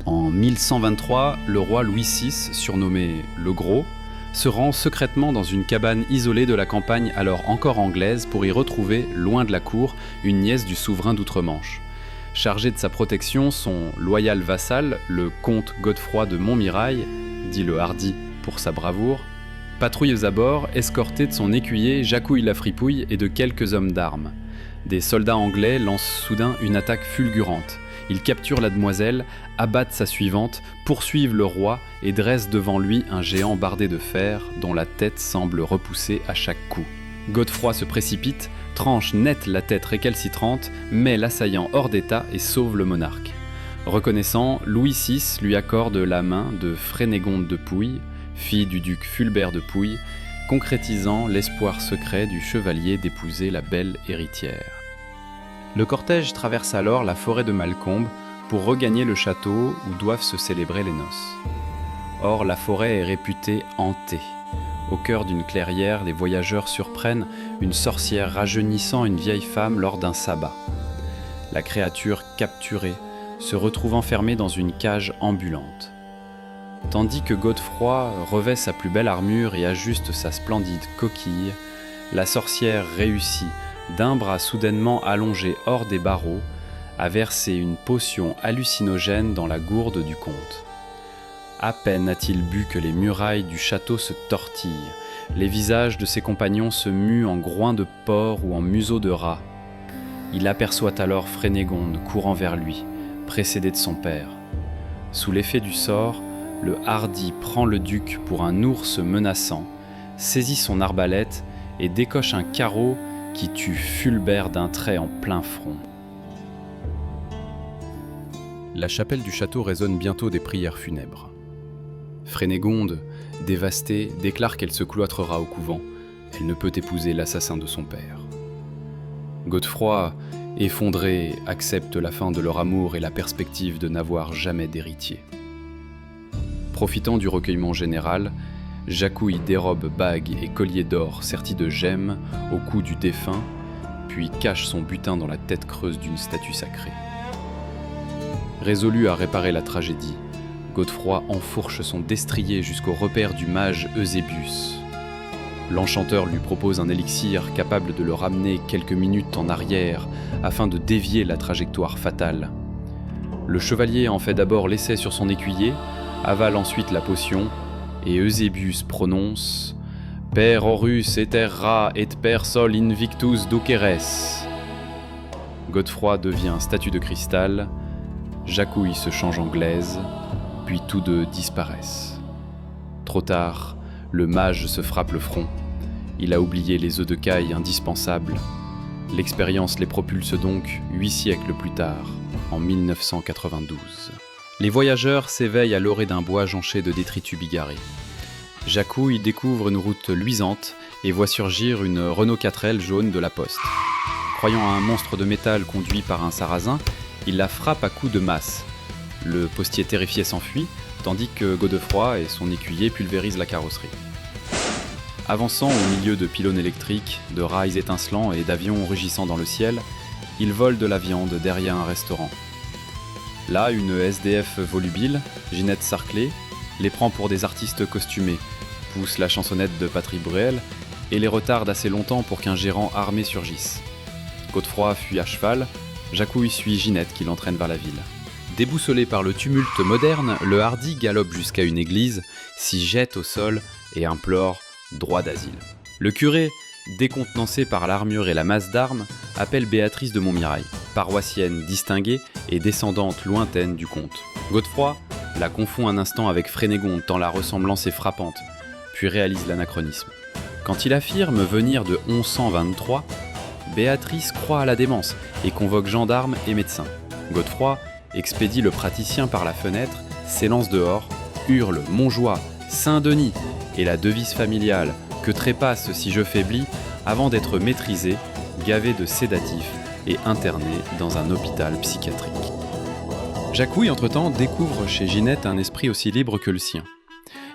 En 1123, le roi Louis VI, surnommé le Gros, se rend secrètement dans une cabane isolée de la campagne alors encore anglaise pour y retrouver, loin de la cour, une nièce du souverain d'Outre-Manche. Chargé de sa protection, son loyal vassal, le comte Godefroy de Montmirail, dit le Hardi pour sa bravoure, patrouille aux abords, escorté de son écuyer Jacouille la Fripouille et de quelques hommes d'armes. Des soldats anglais lancent soudain une attaque fulgurante. Ils capturent la demoiselle, abattent sa suivante, poursuivent le roi et dressent devant lui un géant bardé de fer dont la tête semble repousser à chaque coup. Godefroy se précipite, tranche net la tête récalcitrante, met l'assaillant hors d'état et sauve le monarque. Reconnaissant, Louis VI lui accorde la main de Frénégonde de Pouille, fille du duc Fulbert de Pouille, concrétisant l'espoir secret du chevalier d'épouser la belle héritière. Le cortège traverse alors la forêt de Malcombe pour regagner le château où doivent se célébrer les noces. Or, la forêt est réputée hantée. Au cœur d'une clairière, les voyageurs surprennent une sorcière rajeunissant une vieille femme lors d'un sabbat. La créature capturée se retrouve enfermée dans une cage ambulante. Tandis que Godefroy revêt sa plus belle armure et ajuste sa splendide coquille, la sorcière réussit, d'un bras soudainement allongé hors des barreaux, à verser une potion hallucinogène dans la gourde du comte. À peine a-t-il bu que les murailles du château se tortillent, les visages de ses compagnons se muent en groins de porc ou en museaux de rat. Il aperçoit alors Frénégonde courant vers lui, précédée de son père. Sous l'effet du sort, le Hardi prend le duc pour un ours menaçant, saisit son arbalète et décoche un carreau qui tue Fulbert d'un trait en plein front. La chapelle du château résonne bientôt des prières funèbres. Frénégonde, dévastée, déclare qu'elle se cloîtrera au couvent. Elle ne peut épouser l'assassin de son père. Godefroy, effondré, accepte la fin de leur amour et la perspective de n'avoir jamais d'héritier. Profitant du recueillement général, Jacouille dérobe bagues et colliers d'or sertis de gemmes au cou du défunt, puis cache son butin dans la tête creuse d'une statue sacrée. Résolu à réparer la tragédie, Godefroy enfourche son destrier jusqu'au repère du mage Eusébius. L'enchanteur lui propose un élixir capable de le ramener quelques minutes en arrière afin de dévier la trajectoire fatale. Le chevalier en fait d'abord l'essai sur son écuyer, avale ensuite la potion, et Eusébius prononce « Per orus eterra et per sol invictus doceres ». Godefroy devient statue de cristal, Jacouille se change en glaise, puis tous deux disparaissent. Trop tard, le mage se frappe le front. Il a oublié les œufs de caille indispensables. L'expérience les propulse donc 8 siècles plus tard, en 1992. Les voyageurs s'éveillent à l'orée d'un bois jonché de détritus bigarrés. Jacouille découvre une route luisante et voit surgir une Renault 4L jaune de la Poste. Croyant à un monstre de métal conduit par un sarrasin, il la frappe à coups de masse. Le postier terrifié s'enfuit, tandis que Godefroy et son écuyer pulvérisent la carrosserie. Avançant au milieu de pylônes électriques, de rails étincelants et d'avions rugissant dans le ciel, ils volent de la viande derrière un restaurant. Là, une SDF volubile, Ginette Sarclay, les prend pour des artistes costumés, pousse la chansonnette de Patrick Bruel et les retarde assez longtemps pour qu'un gérant armé surgisse. Godefroy fuit à cheval, Jacouille suit Ginette qui l'entraîne vers la ville. Déboussolé par le tumulte moderne, le Hardi galope jusqu'à une église, s'y jette au sol et implore droit d'asile. Le curé, décontenancé par l'armure et la masse d'armes, appelle Béatrice de Montmirail, paroissienne distinguée et descendante lointaine du comte. Godefroy la confond un instant avec Frénégonde tant la ressemblance est frappante, puis réalise l'anachronisme. Quand il affirme venir de 1123, Béatrice croit à la démence et convoque gendarmes et médecins. Godefroy expédie le praticien par la fenêtre, s'élance dehors, hurle « Montjoie, Saint-Denis » et la devise familiale « Que trépasse si je faiblis » avant d'être maîtrisé, gavé de sédatifs et interné dans un hôpital psychiatrique. Jacouille, entre-temps, découvre chez Ginette un esprit aussi libre que le sien.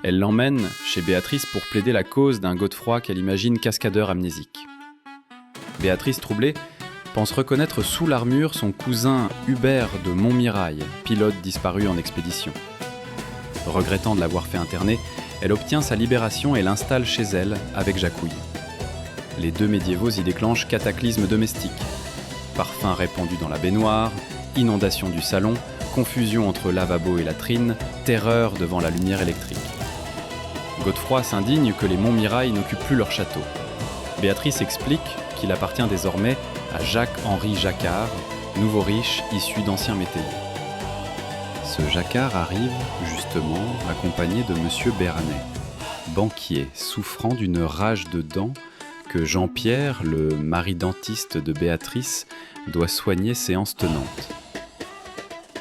Elle l'emmène chez Béatrice pour plaider la cause d'un Godefroy qu'elle imagine cascadeur amnésique. Béatrice, troublée, pense reconnaître sous l'armure son cousin Hubert de Montmirail, pilote disparu en expédition. Regrettant de l'avoir fait interner, elle obtient sa libération et l'installe chez elle avec Jacouille. Les deux médiévaux y déclenchent cataclysme domestique. Parfums répandus dans la baignoire, inondation du salon, confusion entre lavabo et latrine, terreur devant la lumière électrique. Godefroy s'indigne que les Montmirail n'occupent plus leur château. Béatrice explique qu'il appartient désormais à Jacques-Henri Jacquard, nouveau riche issu d'anciens métayers. Ce Jacquard arrive, justement, accompagné de Monsieur Béarnais, banquier souffrant d'une rage de dents que Jean-Pierre, le mari dentiste de Béatrice, doit soigner séance tenante.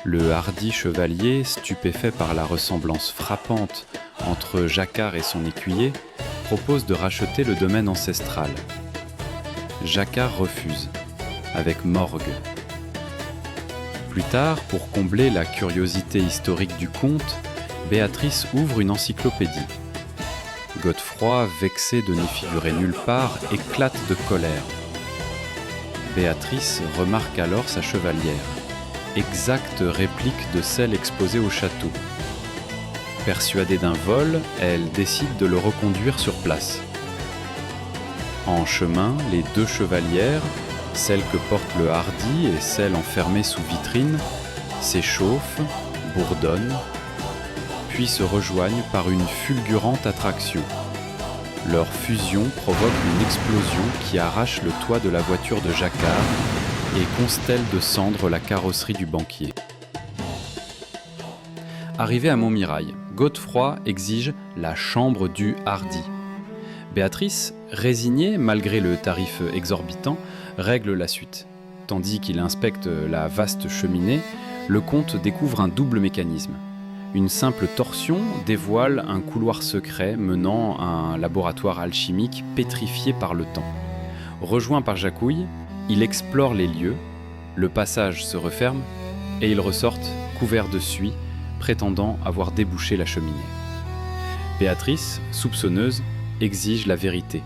Le hardi chevalier, stupéfait par la ressemblance frappante entre Jacquard et son écuyer, propose de racheter le domaine ancestral. Jacquard refuse, avec morgue. Plus tard, pour combler la curiosité historique du comte, Béatrice ouvre une encyclopédie. Godefroy, vexé de n'y figurer nulle part, éclate de colère. Béatrice remarque alors sa chevalière, exacte réplique de celle exposée au château. Persuadée d'un vol, elle décide de le reconduire sur place. En chemin, les deux chevalières, celle que porte le hardi et celle enfermée sous vitrine, s'échauffent, bourdonnent, puis se rejoignent par une fulgurante attraction. Leur fusion provoque une explosion qui arrache le toit de la voiture de Jacquard et constelle de cendres la carrosserie du banquier. Arrivé à Montmirail, Godefroy exige la chambre du hardi. Béatrice, résignée malgré le tarif exorbitant, règle la suite. Tandis qu'il inspecte la vaste cheminée, le comte découvre un double mécanisme. Une simple torsion dévoile un couloir secret menant à un laboratoire alchimique pétrifié par le temps. Rejoint par Jacouille, il explore les lieux, le passage se referme et ils ressortent couverts de suie, prétendant avoir débouché la cheminée. Béatrice, soupçonneuse, exige la vérité.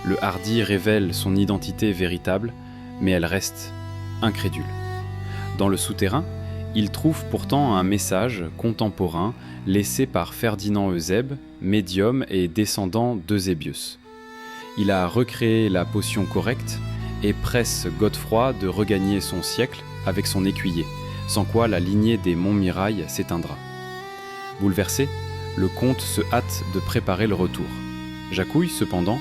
Le hardi révèle son identité véritable, mais elle reste incrédule. Dans le souterrain, il trouve pourtant un message contemporain laissé par Ferdinand Eusèbe, médium et descendant d'Eusébius. Il a recréé la potion correcte et presse Godefroy de regagner son siècle avec son écuyer, sans quoi la lignée des Montmirail s'éteindra. Bouleversé, le comte se hâte de préparer le retour. Jacouille, cependant,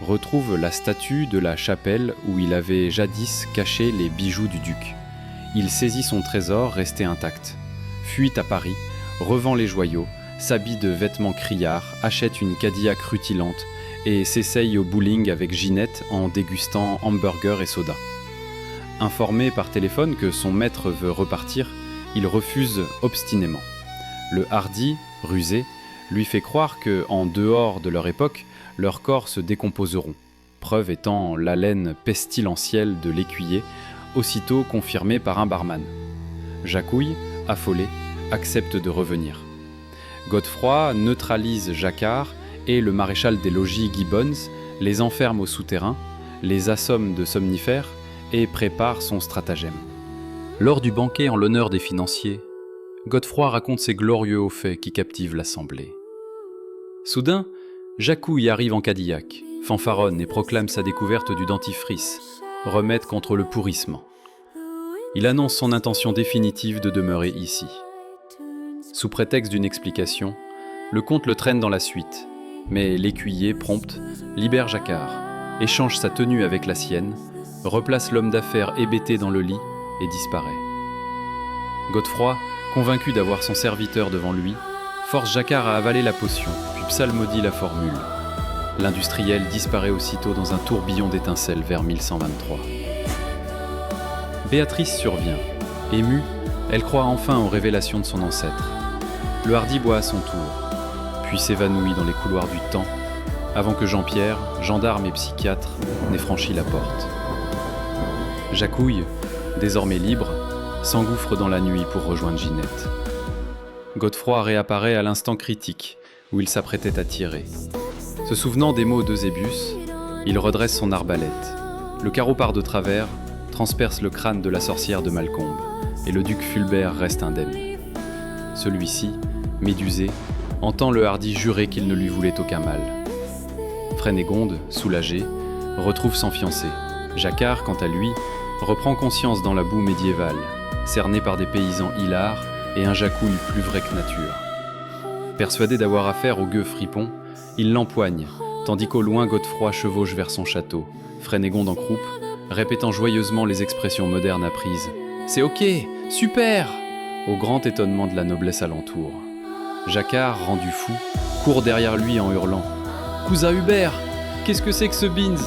retrouve la statue de la chapelle où il avait jadis caché les bijoux du duc. Il saisit son trésor resté intact, fuit à Paris, revend les joyaux, s'habille de vêtements criards, achète une Cadillac rutilante et s'essaye au bowling avec Ginette en dégustant hamburgers et soda. Informé par téléphone que son maître veut repartir, il refuse obstinément. Le hardi, rusé, lui fait croire que, en dehors de leur époque, leurs corps se décomposeront, preuve étant l'haleine pestilentielle de l'écuyer, aussitôt confirmée par un barman. Jacouille, affolé, accepte de revenir. Godefroy neutralise Jacquard et le maréchal des logis Gibbons les enferme au souterrain, les assomme de somnifères et prépare son stratagème. Lors du banquet en l'honneur des financiers, Godefroy raconte ses glorieux hauts faits qui captivent l'assemblée. Soudain, Jacouille arrive en Cadillac, fanfaronne et proclame sa découverte du dentifrice, remède contre le pourrissement. Il annonce son intention définitive de demeurer ici. Sous prétexte d'une explication, le comte le traîne dans la suite, mais l'écuyer, prompt, libère Jacquard, échange sa tenue avec la sienne, replace l'homme d'affaires hébété dans le lit et disparaît. Godefroy, convaincu d'avoir son serviteur devant lui, force Jacquard à avaler la potion, puis psalmodie la formule. L'industriel disparaît aussitôt dans un tourbillon d'étincelles vers 1123. Béatrice survient. Émue, elle croit enfin aux révélations de son ancêtre. Le hardi boit à son tour, puis s'évanouit dans les couloirs du temps, avant que Jean-Pierre, gendarme et psychiatre, n'ait franchi la porte. Jacouille, désormais libre, s'engouffre dans la nuit pour rejoindre Ginette. Godefroy réapparaît à l'instant critique, où il s'apprêtait à tirer. Se souvenant des mots d'Eusébius, il redresse son arbalète. Le carreau part de travers, transperce le crâne de la sorcière de Malcombe, et le duc Fulbert reste indemne. Celui-ci, médusé, entend le hardi jurer qu'il ne lui voulait aucun mal. Frénégonde, soulagée, retrouve son fiancé. Jacquard, quant à lui, reprend conscience dans la boue médiévale, cerné par des paysans hilars et un jacouille plus vrai que nature. Persuadé d'avoir affaire au gueux fripon, il l'empoigne, tandis qu'au loin Godefroy chevauche vers son château, Frénégonde en croupe, répétant joyeusement les expressions modernes apprises. « C'est ok, super !» au grand étonnement de la noblesse alentour. Jacquard, rendu fou, court derrière lui en hurlant. « Cousin Hubert, qu'est-ce que c'est que ce Binz ?»